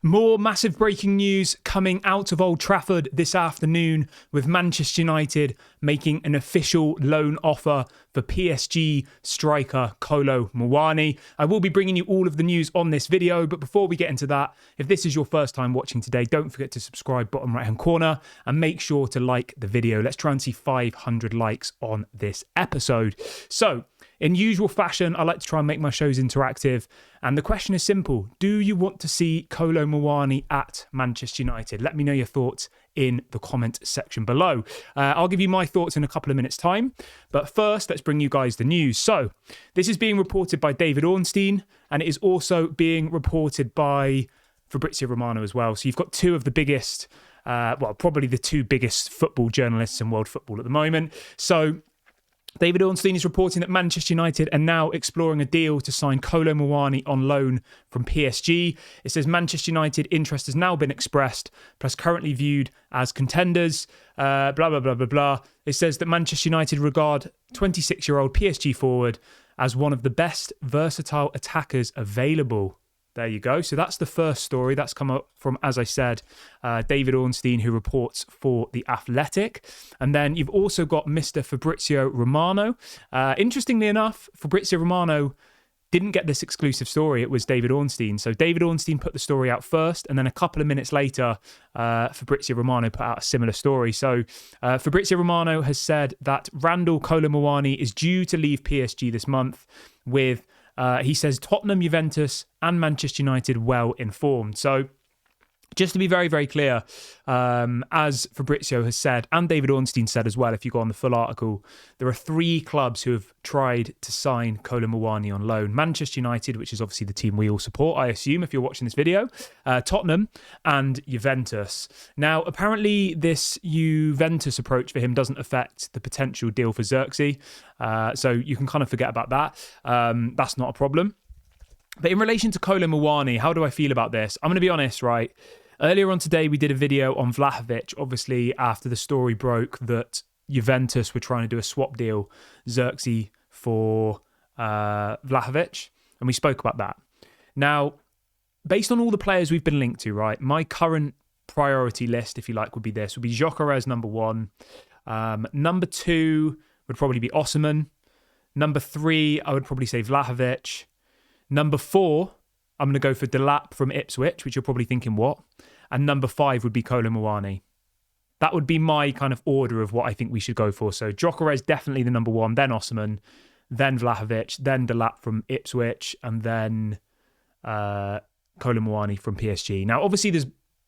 More massive breaking news coming out of Old Trafford this afternoon, with Manchester United making an official loan offer for PSG striker Kolo Muani. I will be bringing you all of the news on this video, but before we get into that, if this is your first time watching today, don't forget to subscribe bottom right hand corner and make sure to like the video. Let's try and see 500 likes on this episode. So, in usual fashion, I like to try and make my shows interactive. And the question is simple. Do you want to see Kolo Muani at Manchester United? Let me know your thoughts in the comment section below. I'll give you my thoughts in a couple of minutes' time. But first, let's bring you guys the news. So, this is being reported by David Ornstein, and it is also being reported by Fabrizio Romano as well. So you've got two of the biggest, probably the two biggest football journalists in world football at the moment. So, David Ornstein is reporting that Manchester United are now exploring a deal to sign Kolo Muani on loan from PSG. It says Manchester United interest has now been expressed, plus currently viewed as contenders, blah, blah, blah, blah, blah. It says that Manchester United regard 26-year-old PSG forward as one of the best versatile attackers available. There you go. So that's the first story. That's come up from, as I said, David Ornstein, who reports for The Athletic. And then you've also got Mr. Fabrizio Romano. Interestingly enough, Fabrizio Romano didn't get this exclusive story. It was David Ornstein. So David Ornstein put the story out first, and then a couple of minutes later, Fabrizio Romano put out a similar story. So Fabrizio Romano has said that Randal Kolo Muani is due to leave PSG this month with... he says Tottenham, Juventus and Manchester United well informed. So just to be very, very clear, as Fabrizio has said, and David Ornstein said as well, if you go on the full article, there are three clubs who have tried to sign Kolo Muani on loan. Manchester United, which is obviously the team we all support, I assume, if you're watching this video, Tottenham and Juventus. Now, apparently this Juventus approach for him doesn't affect the potential deal for Zirkzee, so you can kind of forget about that. That's not a problem. But in relation to Kolo Muani, how do I feel about this? I'm going to be honest, right? Earlier on today, we did a video on Vlahovic, obviously after the story broke that Juventus were trying to do a swap deal, Zirkzee for Vlahovic, and we spoke about that. Now, based on all the players we've been linked to, right, my current priority list, if you like, would be this. Would be Zirkzee number one. Number two would probably be Osimhen. Number three, I would probably say Vlahovic. Number four, I'm going to go for Delap from Ipswich, which you're probably thinking, what? And number five would be Kolo Muani. That would be my kind of order of what I think we should go for. So Gyökeres is definitely the number one, then Osimhen, then Vlahovic, then Delap from Ipswich, and then Kolo Muani from PSG. Now, obviously, there's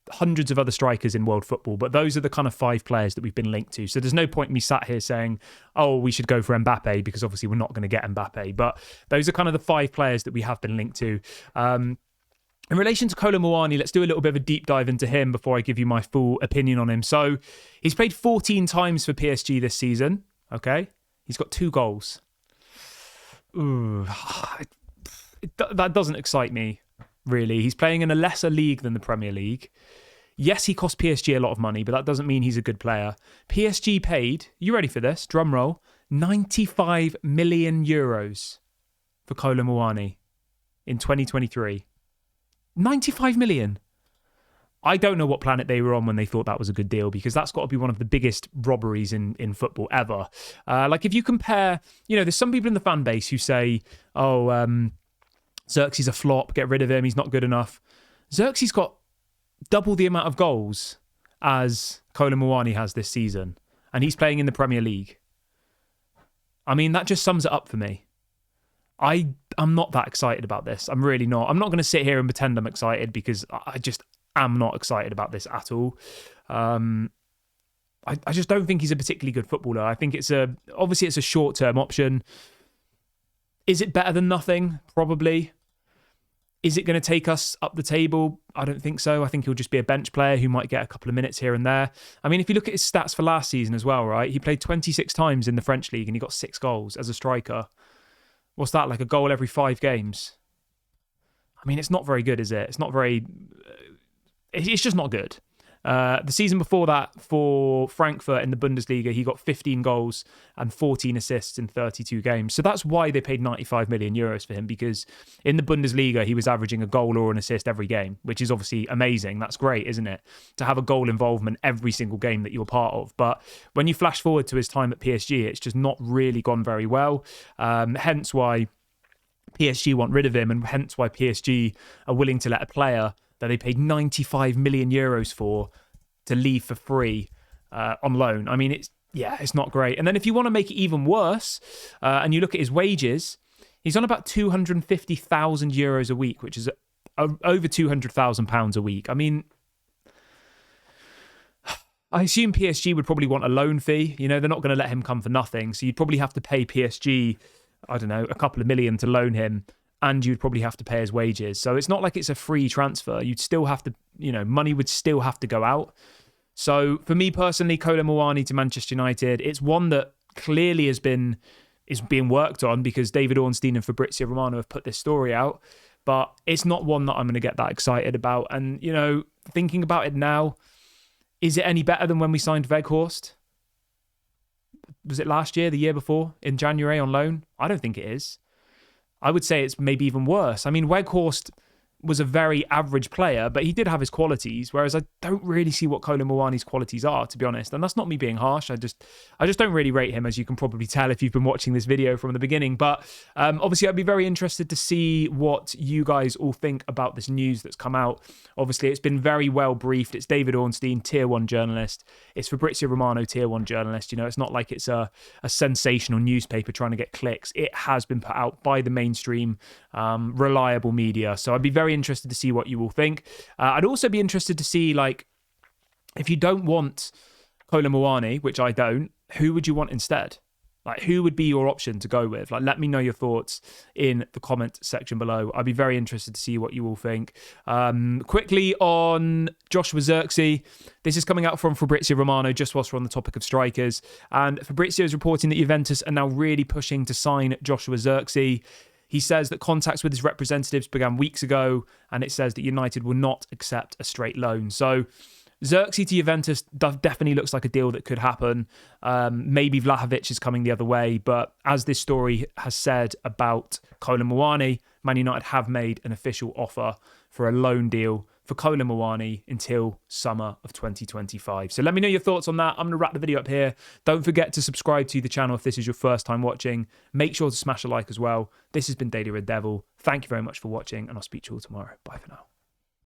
hundreds of other strikers in world football, but those are the kind of five players that we've been linked to. So there's no point in me sat here saying, oh, we should go for Mbappe, because obviously we're not going to get Mbappe. But those are kind of the five players that we have been linked to. In relation to Kolo Muani, let's do a little bit of a deep dive into him before I give you my full opinion on him. So he's played 14 times for PSG this season. Okay. He's got 2 goals. Ooh, that doesn't excite me, really. He's playing in a lesser league than the Premier League. Yes, he cost PSG a lot of money, but that doesn't mean he's a good player. PSG paid, you ready for this? Drum roll, 95 million euros for Kolo Muani in 2023. 95 million. I don't know what planet they were on when they thought that was a good deal, because that's got to be one of the biggest robberies in football ever. Like if you compare, there's some people in the fan base who say, Zirkzee's a flop, get rid of him, he's not good enough. Zirkzee's got double the amount of goals as Kolo Muani has this season, and he's playing in the Premier League. I mean, that just sums it up for me. I'm not that excited about this. I'm really not. I'm not going to sit here and pretend I'm excited, because I just am not excited about this at all. I just don't think he's a particularly good footballer. I think obviously it's a short-term option. Is it better than nothing? Probably. Is it going to take us up the table? I don't think so. I think he'll just be a bench player who might get a couple of minutes here and there. I mean, if you look at his stats for last season as well, right? He played 26 times in the French league and he got 6 goals as a striker. What's that, like a goal every 5 games? I mean, it's not very good, is it? It's not very... It's just not good. The season before that for Frankfurt in the Bundesliga, he got 15 goals and 14 assists in 32 games. So that's why they paid 95 million euros for him, because in the Bundesliga, he was averaging a goal or an assist every game, which is obviously amazing. That's great, isn't it? To have a goal involvement every single game that you're part of. But when you flash forward to his time at PSG, it's just not really gone very well. Hence why PSG want rid of him, and hence why PSG are willing to let a player that they paid 95 million euros for to leave for free on loan. I mean, it's not great. And then if you want to make it even worse, and you look at his wages, he's on about 250,000 euros a week, which is over 200,000 pounds a week. I mean, I assume PSG would probably want a loan fee. You know, they're not going to let him come for nothing. So you'd probably have to pay PSG, I don't know, a couple of million to loan him, and you'd probably have to pay his wages. So it's not like it's a free transfer. You'd still have to, money would still have to go out. So for me personally, Kolo Muani to Manchester United, it's one that clearly is being worked on because David Ornstein and Fabrizio Romano have put this story out. But it's not one that I'm going to get that excited about. And, thinking about it now, is it any better than when we signed Weghorst? Was it last year, the year before, in January on loan? I don't think it is. I would say it's maybe even worse. I mean, Weghorst was a very average player, but he did have his qualities, whereas I don't really see what Kolo Muani's qualities are, to be honest. And that's not me being harsh. I just don't really rate him, as you can probably tell if you've been watching this video from the beginning. But obviously, I'd be very interested to see what you guys all think about this news that's come out. Obviously, it's been very well briefed. It's David Ornstein, Tier 1 journalist. It's Fabrizio Romano, Tier 1 journalist. It's not like it's a sensational newspaper trying to get clicks. It has been put out by the mainstream, reliable media. So I'd be very interested to see what you all think. I'd also be interested to see, if you don't want Kolo Muani, which I don't, who would you want instead? Who would be your option to go with? Let me know your thoughts in the comment section below. I'd be very interested to see what you all think. Quickly on Joshua Zirkzee. This is coming out from Fabrizio Romano just whilst we're on the topic of strikers. And Fabrizio is reporting that Juventus are now really pushing to sign Joshua Zirkzee. He says that contacts with his representatives began weeks ago, and it says that United will not accept a straight loan. So Zirkzee to Juventus definitely looks like a deal that could happen. Maybe Vlahovic is coming the other way, but as this story has said about Kolo Muani, Man United have made an official offer for a loan deal for Kolo Muani until summer of 2025. So let me know your thoughts on that. I'm going to wrap the video up here. Don't forget to subscribe to the channel if this is your first time watching. Make sure to smash a like as well. This has been Daily Red Devil. Thank you very much for watching, and I'll speak to you all tomorrow. Bye for now.